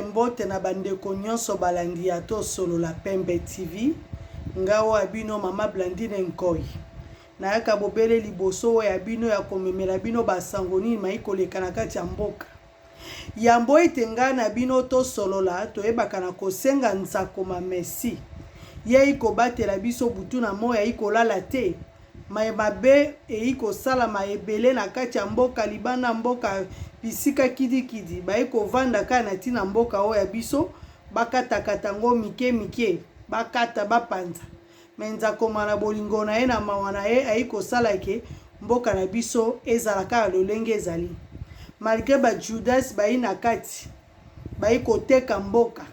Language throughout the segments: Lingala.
Mbote na bandeko nyonso balandi ya to solo la Pembe TV. Ngawa abino mama Blandine Nkoi. Na yaka bobele liboso ya bino ya komemela bino basangoni maiko lekana kati ya mboka. Yambo etenga na bino to solo la to ebaka na kosenga nzako ma merci. Ye iko batela biso butu na moya iko lala te. Mabe iko sala maebele na kati ya mboka libana mboka bisika kidi ba iko vanda kana tina mboka o ya biso bakata katango mike bakata bapanza menza komana bolingo na ye na mawana ye aiko sala ke mboka na biso ezalaka lolenge ezali malgré ba Judas ba ina kati ba iko teka mboka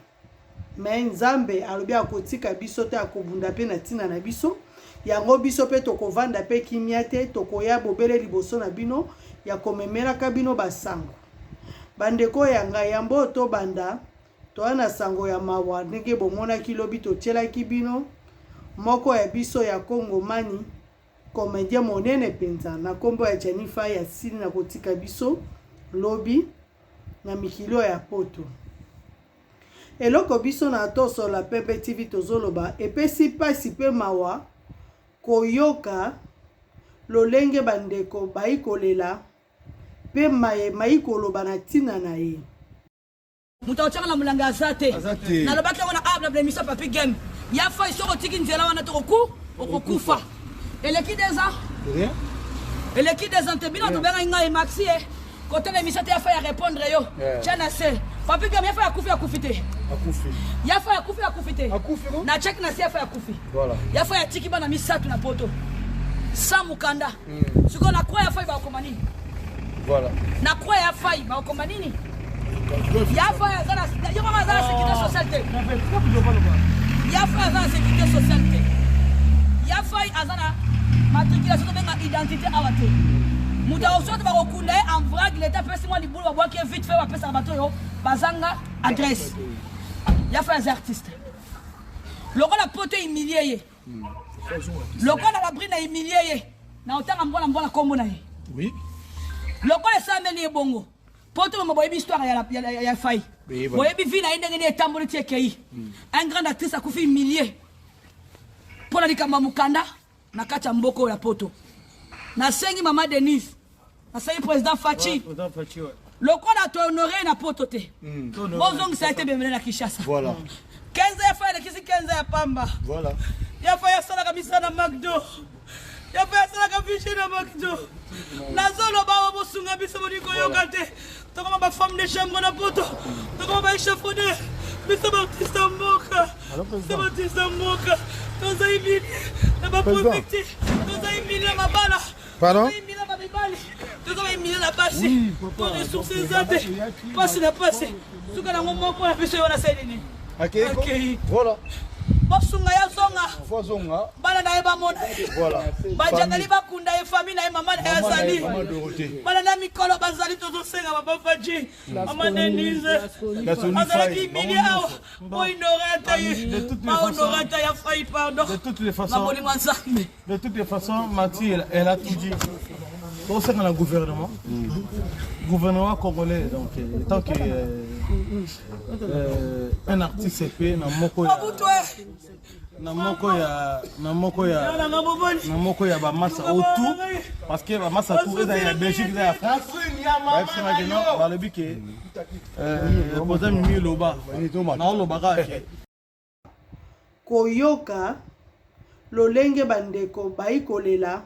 mais Nzambe alobi akotika biso te akobunda pe na tina na biso yango biso pe tokovanda pe kimia te tokoya bobele liboso na bino ya komemela ka bino basango bandeko yanga yambo to banda to ana sango ya mawa ndenge bomona kilobi to tshela kibino moko ya biso ya Kongo mani comédien monene penza na kombo ya Jennifer ya sili na kotika biso lobi na mikilo ya poto eloko biso na toso la Pembe TV tozoloba epesi pasi pe mawa koyoka lolenge bandeko baikolela pe maikoloba na tina na ye mutawachanga na mulanga azate na lobaki wana abla bla misa papi game ya fa isoko tiki nzela wana to okufa eleki des ans te bino to benga ngai maxi côté la misa te ya fa ya répondre yo chana se papi game ya fa ya kufite ya fa ya kufite na check na se ya fa ya kufi voilà ya fa ya tiki bana misatu na poto sa mukanda siko na kwa ya fa ba komani voilà na kwa ya fa ba komani nini ya fa ya zana yo mama zana sécurité sociale ya fa ya zana sécurité sociale ya fa azana matriculation to benga identité awate muta osoto ba kokunda en vrac l'état pesi moi libulu ba boke vite fait ba pesa bato yo bazanga adresse ya fa ya artiste loko la poto humilié ye loko la brina humilié ye na otanga mbona kombo na ye oui loko la sameli ebongo poto mo boyebi histoire ya fai boyebi vi na ndenge ni etamboli tiekei un grand actrice akufi humilié pona likamba mukanda na kacha mboko ya poto na sengi mama Denise na sengi président Fachi loko la to honoré na poto te bozong ça a été bienvenu na Kinshasa voilà 15 ya fai na kisi 15 ya pamba voilà ya fai ya sala kabisa na McDo ya fai ya sala kabisa na McDo na zolo ba bosunga biso boniko yokate tokoma ba femme de chambre na poto tokoma ba échafaudé biso ba artiste mboka biso ba artiste mboka toza ibini na ba profecti toza ibini na mabala pardon ibini na babali toza ibini na basi pour ressources zate passe na passe suka na ngomoko na biso yona selini okay voilà bosunga ya zonga zonga bana na eba mona voilà bajangali bakunda e famille na mama na yazali bana na mikolo bazali toto senga baba faji mama Denise azali milliard boy norata ya fai pardon de toutes les façons Mathilde elle a tout dit pour ça dans le gouvernement congolais donc tant que un artiste CP na moko ya ba massa autour parce que ba massa tout est en Belgique et en France ba c'est maintenant ba le bique poza mimi loba na loba ka koyoka lolenge bandeko baikolela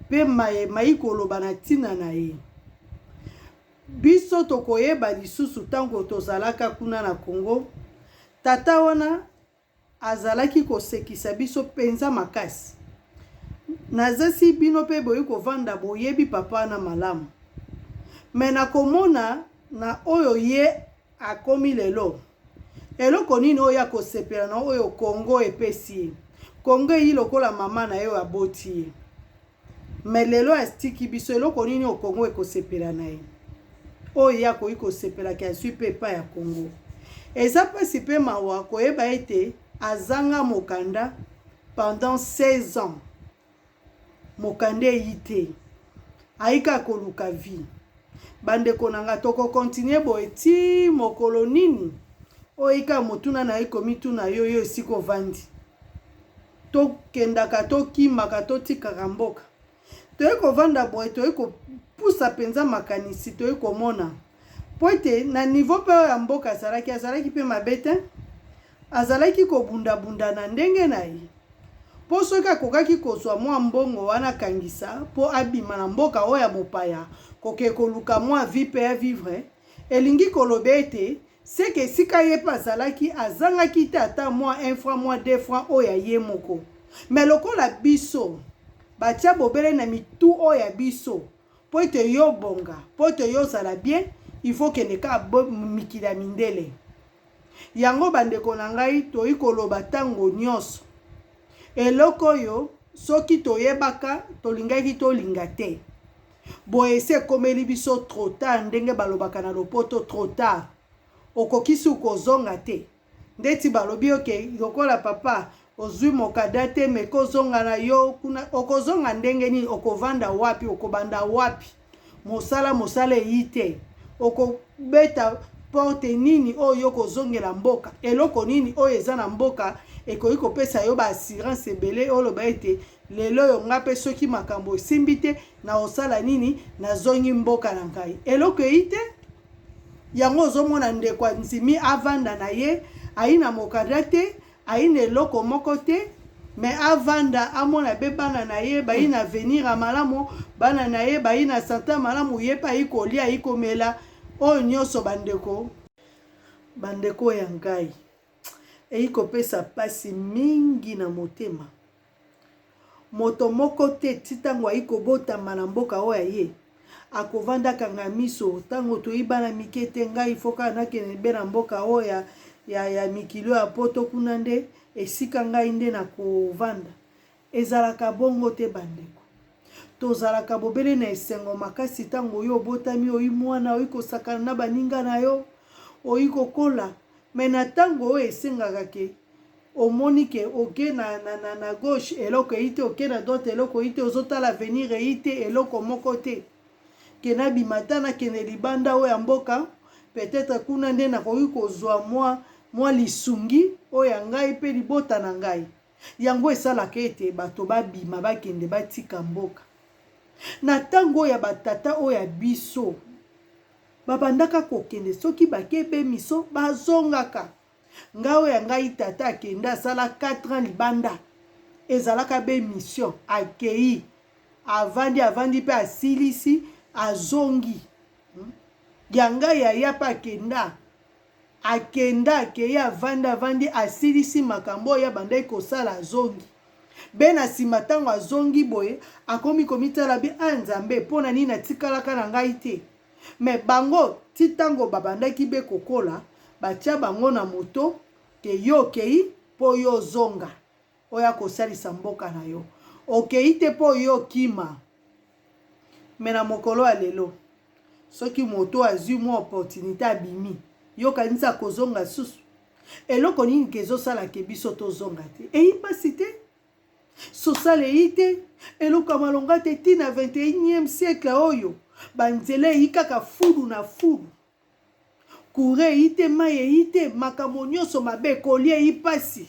pe maikoloba na tina na ye biso tokoyeba lisusu tango tozalaka kuna na Congo tata wana azalaki kosekisa biso penza makasi nazasi bino pe boyi kovanda boyebi papa na malamu mena komona na oyo ye akomi lelo eloko nini oyo akosepela na oyo Congo epesi ye Congo yi lokola mama na yo aboti ye mais lelo astiki biso eloko nini o Congo ekosepela na ye oyo yako iko sepela ki asui pe pa ya Congo eza pasi pe mawa koyeba ete azanga mokanda pendant 16 ans mokande yite aika koluka vie bandeko nanga toko continue boye ti mokolo nini oyika motuna na ye komituna yo yo esiko vandi tokendaka tokimaka totikaka mboka toye kovanda boye toye kopusa penza makanisi toye komona po ete na niveau mpe oyo ya mboka azalaki mpe mabe te azalaki kobundabunda na ndenge na ye po soki akokaki kozwa mwa mbongo wana kangisa po abima na mboka oyo ya mopaya koke koluka mwa vi mpe ya vivre elingi koloba ete seke esika ye mpe azangaki te ata mwa 1 franc mwa 2 franc oyo ya ye moko me lokola biso batia bobele na mitu oyo ya biso po ete yo bonga po ete yo ozala bien il faut kende ka mikili ya mindele yango bandeko na ngai toyi koloba ntango nyonso eloko oyo soki toyebaka tolingaki tolinga te boye ese ekomeli biso trop tard ndenge balobaka na lopoto trop tard okokisi ukozonga te ndeti balobi oke lokola papa ozwi mokada te me kozonga na yo kuna okozonga ndenge nini okovanda wapi okobanda wapi mosala eyi te okobeta porte nini oyo kozongela mboka eloko nini oyo eza na mboka ekoki kopesa yo ba assurance ebele oloba ete lelo yo nga mpe soki makambo esimbi te na osala nini nazongi mboka na ngai eloko eyi te yango ozomona ndeko nzimi avanda na ye ayi na mokada te ayi na eloko moko te me avanda amona be bana na ye bayi na venir a malamu bana na ye bayi na santa malamu ye pa ayi kolia ayi komela oyo nyonso bandeko ya ngai eyi kopesa pasi mingi na motema moto moko te ti ntango ayi kobotama na mboka oyo ya ye akovandaka nga miso ntango toyibana mike te ngai foka nakende be na mboka oyo ya mikilo ya poto kuna nde esika ngai nde na kovanda ezalaka bongo te bandeko tozalaka bobele na esengo makasi ntango oyo obotami oyi mwana oyi kosakana na baninga na yo oyi kokola me na ntango oyo esengaka ke omoni ke oke na gauche eloko eyi te oke na droite eloko eyi te ozotala avenir eyi te eloko moko te ke nabima ta nakende libanda oyo ya mboka peut-être kuna nde nakoki kozwa mwa lisungi oyo ya ngai mpe libota na ngai yango esalaka ete bato babima bakende batika mboka na ntango oyo ya batata oyo ya biso babandaka kokende soki bakebe miso bazongaka ngai oyo ya ngai tata akende asala 4 ans libanda ezalaka be mission akei avandi mpe asilisi azongi yanga yaya pa akenda akei avandi asilisi makambo oyo abandaki kosala azongi be na nsima ntango azongi boye akomi komitala be nzambe mpo na nini atikalaka na ngai te me bango ti ntango babandaki be kokola batia bango na moto ke yo okei mpo yo ozonga oyo akosalisa mboka na yo okei te mpo yo okima me na mokolo ya lelo soki moto azwi mwa opportunité abimi yo kanisa kozonga susu eloko nini kezosalaka biso tozonga te eyi mpasi te sosala eyi te eloko malonga te ntina 21e siècle oyo banzela eyi kaka fulu na fulu kure eyi te mai eyi te makambo nyonso mabe ekolia eyi mpasi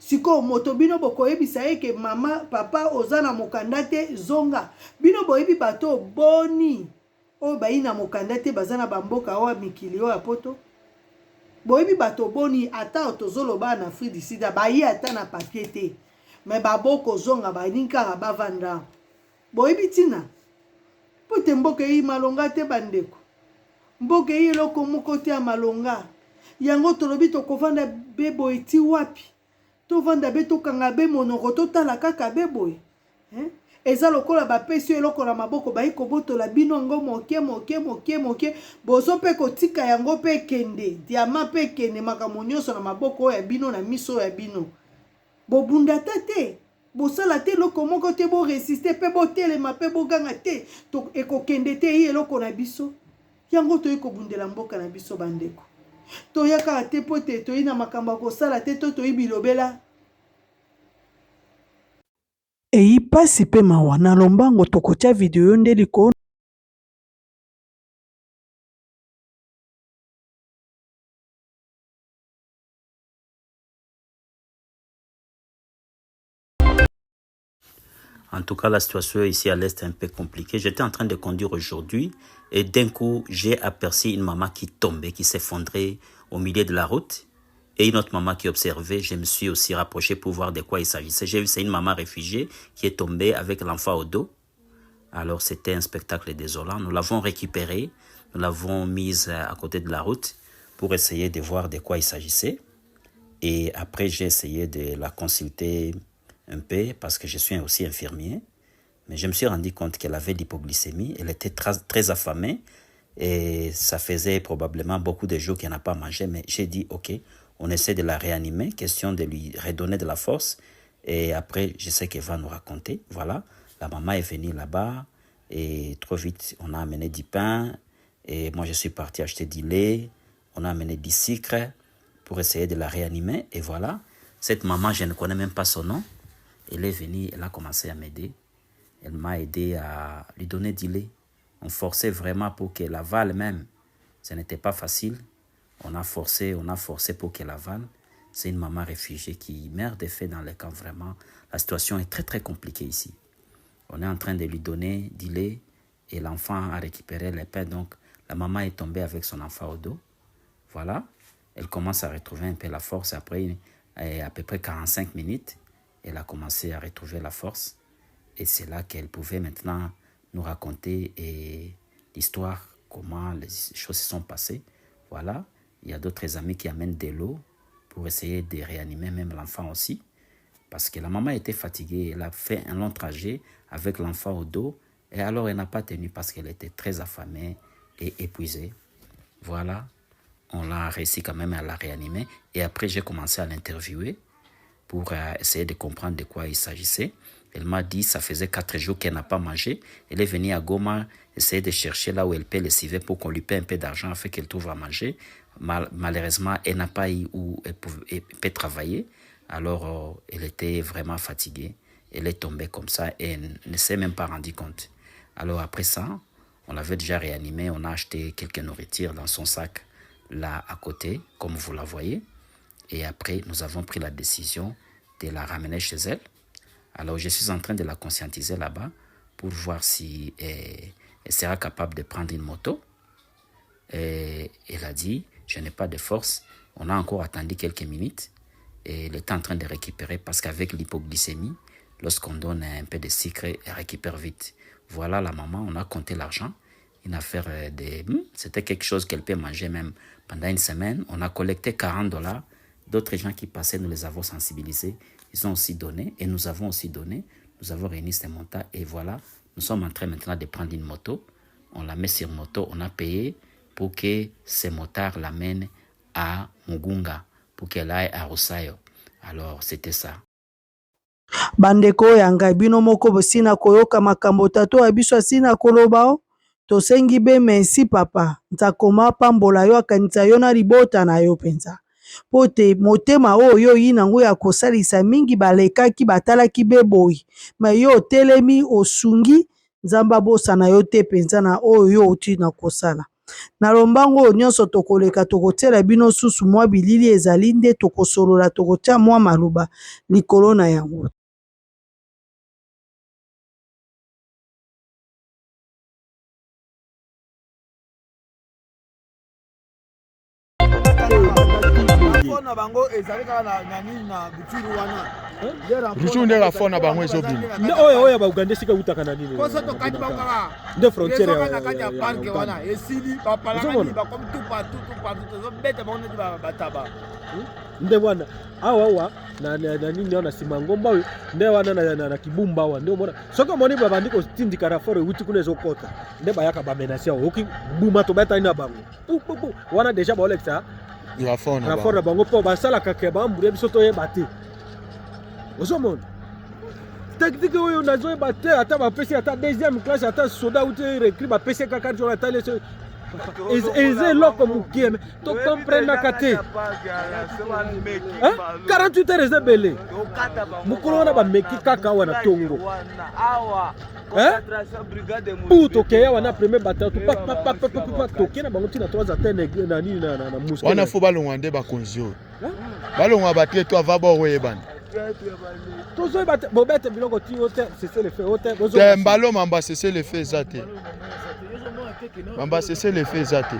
sikoyo moto bino bokoyebisa ye ke mama papa oza na mokanda te zonga bino boyebi bato boni oyo bayi na mokanda te baza na bamboka oyo mikili oyo ya poto boyebi bato boni ata tozoloba na Afrique du Sud bayi ata na papier te me baboko zonga baninkaka bavanda boyebi ntina po te mboka eyi malonga te bandeko mboka eyi eloko moko te ya malonga yango tolobi tokovanda be boye ti wapi tovanda be tokanga be monoko totala kaka be boye eza lokola bapesi eloko na maboko bayi kobotola bino yango moke bozo mpe kotika yango mpe kende diama mpe kende makambo nyonso na maboko oyo ya bino na miso oyo ya bino bobundata te bosala te eloko moko te boresiste mpe botelema mpe boganga te ekokende te eyi eloko na biso yango toyi kobundela mboka na biso bandeko toyaka te po te toyi na makambo kosala te to toyi bilobela eyi pasi mpe mawa na lombango tokotia video nde liko En tout cas, la situation ici à l'Est est un peu compliquée. J'étais en train de conduire aujourd'hui et d'un coup, j'ai aperçu une maman qui tombait, qui s'effondrait au milieu de la route. Et une autre maman qui observait. Je me suis aussi rapproché pour voir de quoi il s'agissait. J'ai vu c'est une maman réfugiée qui est tombée avec l'enfant au dos. Alors, c'était un spectacle désolant. Nous l'avons récupérée. Nous l'avons mise à côté de la route pour essayer de voir de quoi il s'agissait. Et après, j'ai essayé de la consulter un peu parce que je suis aussi infirmier. Mais je me suis rendu compte qu'elle avait l'hypoglycémie. Elle était très affamée et ça faisait probablement beaucoup de jours qu'elle n'a pas mangé. Mais j'ai dit, OK, on essaie de la réanimer, question de lui redonner de la force. Et après, je sais qu'elle va nous raconter. Voilà, la maman est venue là-bas et trop vite, on a amené du pain. Et moi, je suis parti acheter du lait. On a amené du sucre pour essayer de la réanimer. Et voilà, cette maman, je ne connais même pas son nom. Elle est venue, elle a commencé à m'aider. Elle m'a aidé à lui donner du lait. On forçait vraiment pour qu'elle avale même. Ce n'était pas facile. On a forcé pour qu'elle avale. C'est une maman réfugiée qui meurt de faim dans les camps. Vraiment, la situation est très, très compliquée ici. On est en train de lui donner du lait et l'enfant a récupéré les pains. Donc, la maman est tombée avec son enfant au dos. Voilà. Elle commence à retrouver un peu la force. Après à peu près 45 minutes, elle a commencé à retrouver la force. Et c'est là qu'elle pouvait maintenant nous raconter l'histoire, comment les choses se sont passées. Voilà. Il y a d'autres amis qui amènent de l'eau pour essayer de réanimer même l'enfant aussi. Parce que la maman était fatiguée. Elle a fait un long trajet avec l'enfant au dos. Et alors, elle n'a pas tenu parce qu'elle était très affamée et épuisée. Voilà. On l'a réussi quand même à la réanimer. Et après, j'ai commencé à l'interviewer pour essayer de comprendre de quoi il s'agissait. Elle m'a dit que ça faisait 4 jours qu'elle n'a pas mangé. Elle est venue à Goma essayer de chercher là où elle peut les suivre pour qu'on lui paie un peu d'argent afin qu'elle trouve à manger. Malheureusement, elle n'a pas eu où elle peut travailler. Alors, elle était vraiment fatiguée. Elle est tombée comme ça et elle ne s'est même pas rendu compte. Alors, après ça, on l'avait déjà réanimée. On a acheté quelques nourritures dans son sac là à côté, comme vous la voyez. Et après, nous avons pris la décision de la ramener chez elle. Alors, je suis en train de la conscientiser là-bas pour voir si elle sera capable de prendre une moto. Et elle a dit, je n'ai pas de force. On a encore attendu quelques minutes. Et elle est en train de récupérer parce qu'avec l'hypoglycémie, lorsqu'on donne un peu de sucre, elle récupère vite. Voilà la maman, on a compté l'argent. Une affaire c'était quelque chose qu'elle peut manger même pendant une semaine. On a collecté $40. D'autres gens qui passaient, nous les avons sensibilisés. Ils ont aussi donné et nous avons aussi donné. Nous avons réuni ces montants et voilà, nous sommes en train maintenant de prendre une moto. On la met sur moto, on a payé pour que ces motards l'amènent à Mugunga, pour qu'elle aille à Rosayo. Alors, c'était ça. Bandeko yanga bino moko bosina koyoka makambo tato ya biso asina koloba tosengi be merci papa ntakoma pambola yo akanisa yo na libota na yo penza pote motema oyo yinango ya kosalisa mingi balekaki batalaki be boyi ma yo telemi osungi nzamba bosa na yo te penza na oyo uti na kosala na lombango nyonso tokoleka tokotela bino susu mwa bilili ezali nde tokosolola tokotia mwa maluba likolo na yango. na bango ezali kaka na nini na buturu wana Ruchu nde la fona bango ezobima oya ba Uganda sika utaka na nini ko soto kati bangala nde frontiere ya kati ya park wana esili ba palangani ba comme tout partout zo beta bango ndi ba bataba nde bwana awa na nini ona simangomba nde wana na kibumba wa ndio mbona soko moni ba bandiko tindika raforo uti kuna ezokota nde bayaka ba menacia oki buma to beta ina bango wana deja ba olekta la fona raforo bango po basala kake ba mbure biso to yebate ozomona tactique oyo nazo yebate ata ba pesi ata deuxième classe ata soda uti recrue ba pesi kaka sur la tale eze loko mukieme to comprendre kate 48 heures ezebele mukulu wana bameki kaka wana tongo puto keya wana premier batato pa toke na bango tina 3 atene na nini na musko wana fo balongwa nde bakonzi oyo balongwa batie to ava boro yebana Tozo ba bobete biloko ti hotel, c'est le fait hotel. Mbalo mamba c'est le fait zate. Mamba c'est le fait zate.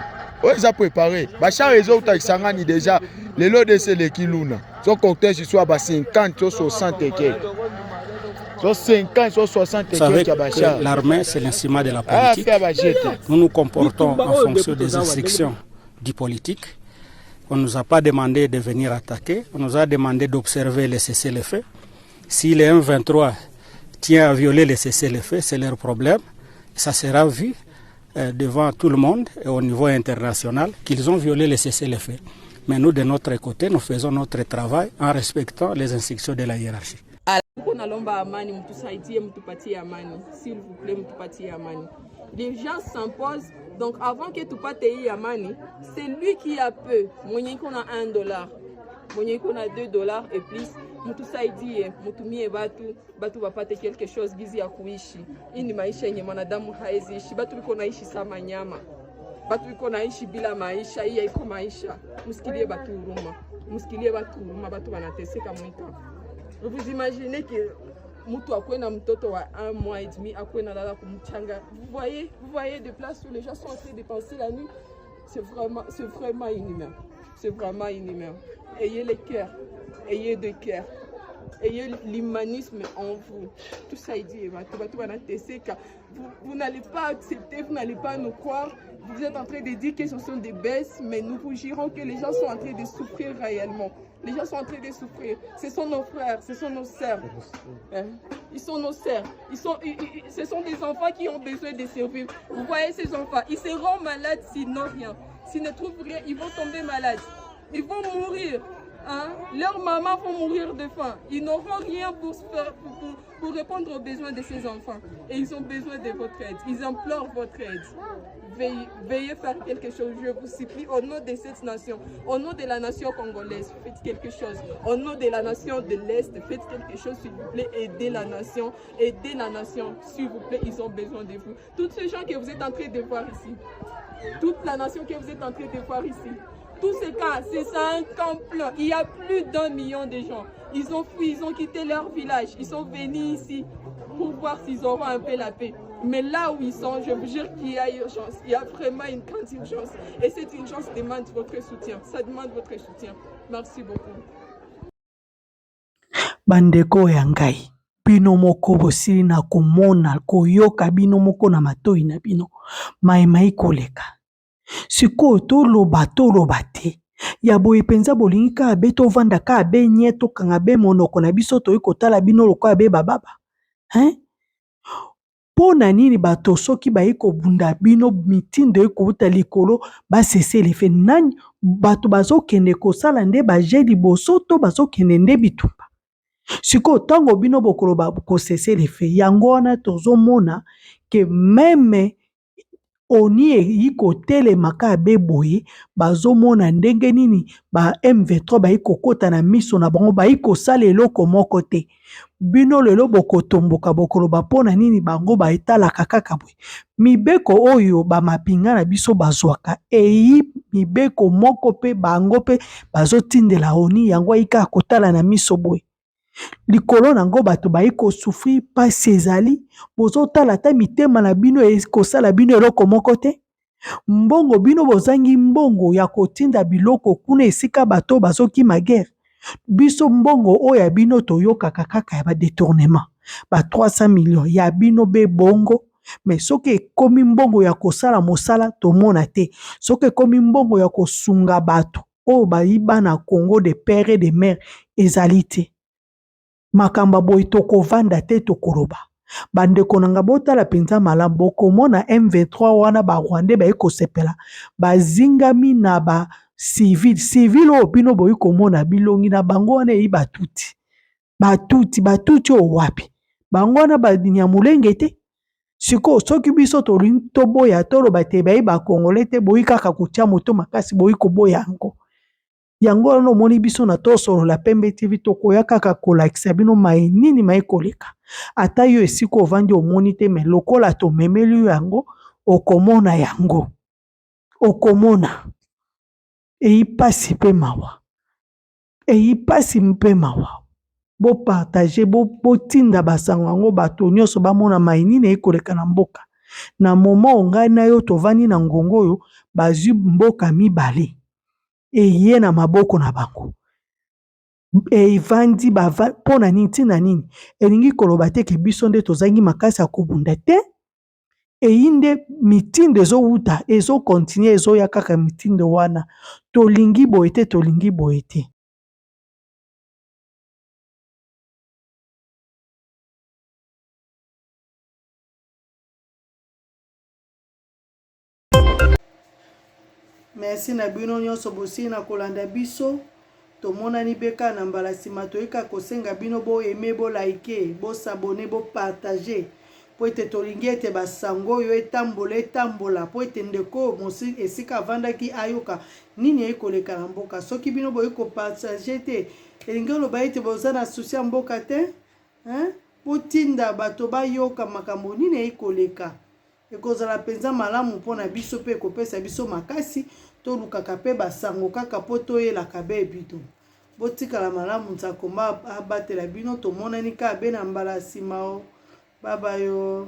Ouais, ils ont préparé. Bachar les autres ils déjà les lots de c'est les kiluna. Son cortège soit bas 50 60 et quelques. 50 60 et quelques. L'armée c'est l'instrument de la politique. Nous nous comportons en fonction des instructions du politique. On ne nous a pas demandé de venir attaquer, on nous a demandé d'observer les cessez-le-feu. Si les M23 tient à violer les cessez-le-feu, c'est leur problème. Ça sera vu devant tout le monde et au niveau international qu'ils ont violé les cessez-le-feu. Mais nous, de notre côté, nous faisons notre travail en respectant les instructions de la hiérarchie. S'il vous plaît, les gens s'imposent. Donc avant que tu pas te Yamani, c'est lui qui a peu. Moyen qu'on a $1, moyen qu'on a $2 et plus. Mutu saidi, mutu mie batu wapate quelque chose gizi ya kuishi. Ini maisha yenye mwanadamu haezi ishi. Batu biko naishi sama nyama. Batu biko naishi bila maisha, hii haiko maisha. Musikilie batu huruma. Musikilie batu huruma, batu wanateseka mwita. Vous imaginez que Moutou a na mtoto wa 1 mois et demi, a na lala kumchanga. Vous voyez des places où les gens sont en train de passer la nuit. C'est vraiment inhumain. C'est vraiment inhumain. Ayez le cœur, ayez de cœur, ayez l'humanisme en vous. Tout ça il dit, vous n'allez pas accepter, vous n'allez pas nous croire. Vous êtes en train de dire que ce sont des baisses, mais nous vous jurons que les gens sont en train de souffrir réellement. Les gens sont en train de souffrir. Ce sont nos frères, ce sont nos sœurs. Ils sont nos sœurs. Ce sont des enfants qui ont besoin de survivre. Vous voyez ces enfants, ils seront malades s'ils n'ont rien. S'ils ne trouvent rien, ils vont tomber malades. Ils vont mourir. Leurs mamans vont mourir de faim. Ils n'auront rien pour répondre aux besoins de ces enfants. Et ils ont besoin de votre aide. Ils implorent votre aide. Veuillez faire quelque chose, je vous supplie, au nom de cette nation, au nom de la nation congolaise, faites quelque chose. Au nom de la nation de l'Est, faites quelque chose, s'il vous plaît, aidez la nation, s'il vous plaît, ils ont besoin de vous. Tous ces gens que vous êtes en train de voir ici, toute la nation que vous êtes en train de voir ici, tous ces cas, c'est ça un complot. Il y a plus d'1 million de gens. Ils ont fui, ils ont quitté leur village, ils sont venus ici pour voir s'ils auront un peu la paix. Mais là où ils sont, je vous jure qu'il y a urgence. Il y a vraiment une grande urgence. Et cette urgence demande votre soutien. Ça demande votre soutien. Merci beaucoup. Bandeko ya ngai, bino moko bosili na komona koyoka bino moko na matoi na bino. Mai koleka. Siko toloba te. Ya boye penza bolingi ka abe tovanda ka abe nye tokanga be monoko na biso toyi kotala bino loko abe bababa. Pona nini bato soki bayi kobunda bino mitindo ekouta likolo basese lefe nani bato bazokende kosala nde baje liboso to bazokende nde bitumba. Siko tango bino bokolo bakosese lefe yango wana tozomona ke meme oni yiko tele maka beboye bazomona ndenge nini ba M23 bayiko kota na miso na bango bayiko sala eloko moko te. Bino lelo bokotomboka bokolo bapona nini bango ba etala kaka boye. Mibeko oyo ba mapinga na biso bazwaka eyi mibeko moko pe bango pe bazotindela oni yango yika kotala na miso boye. Likolo nango bato bayiko souffrir pas ezali bozotala ta mitema na bino ekosala bino eloko moko te. Mbongo bino bozangi mbongo ya kotinda biloko kuna esika bato bazoki magere. Biso mbongo oya bino toyoka kaka ya ba détournement ba 300 millions ya bino be bongo. Mais soki komi mbongo ya kosala mosala tomona te. Soki komi mbongo ya kosunga bato o bayiba na Congo de père et de mère ezali te. Makamba boy toko vanda te tokoloba. Bandeko nanga botala penza malamu bokomona M23 wana ba Rwandais ba ekosepela bazingami na ba civil o bino boyi komona bilongi na bango wana yi batuti o wapi bango wana ba nyamulenge te. Siko soki biso to boya toloba te bayi ba Congolais te boyi kaka kotia moto makasi boyi koboya yango. Yango no moni biso na tosolo la Pembe TV tokoya kaka kolakisa bino mai nini mai koleka. Ata yo esiko ovandi omoni te me lokola to memeli yango okomona yango. Okomona. Eyi pasi mpe mawa. bo partager bo tinda basango yango bato nyonso bamona maini na ekoleka na mboka na moment ngai na yo tovandi na ngongo oyo bazwi mboka mibale eye na maboko na bango evandi mpona nini ntina nini elingi koloba te ke biso nde tozangi makasi ya kobunda te eyi nde mitindo ezowuta ezokontinue ezoya kaka mitindo wana tolingi boye te tolingi boye te. Merci na bino nyonso bosi na kolanda biso tomonani beka na mbala nsima toyika kosenga bino bo aime bo like bo s'abonner bo partager po ete tolingi ete basango oyo etambola po ete ndeko mosi esika avandaki ayoka nini ekoleka na mboka soki bino boyi kopartager te elingi oloba ete boza na susi ya mboka te po tinda bato bayoka makambo nini ekoleka ekozala mpenza malamu mpona biso mpe ekopesa biso makasi tolukaka mpe basango kaka po toyelaka bebito botikala malamu nzakoma abatela bino tomonani kaka be na mbala nsima o baba yo.